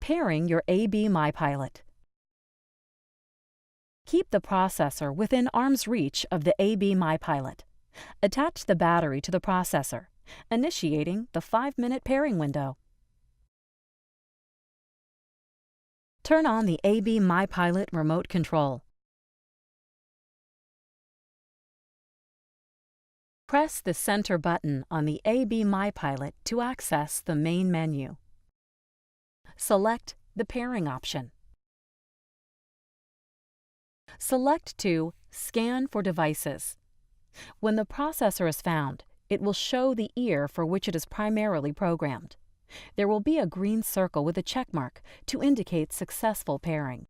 Pairing your AB MyPilot. Keep the processor within arm's reach of the AB MyPilot. Attach the battery to the processor, initiating the 5-minute pairing window. Turn on the AB MyPilot remote control. Press the center button on the AB MyPilot to access the main menu. Select the pairing option. Select to Scan for devices. When the processor is found, it will show the ear for which it is primarily programmed. There will be a green circle with a check mark to indicate successful pairing.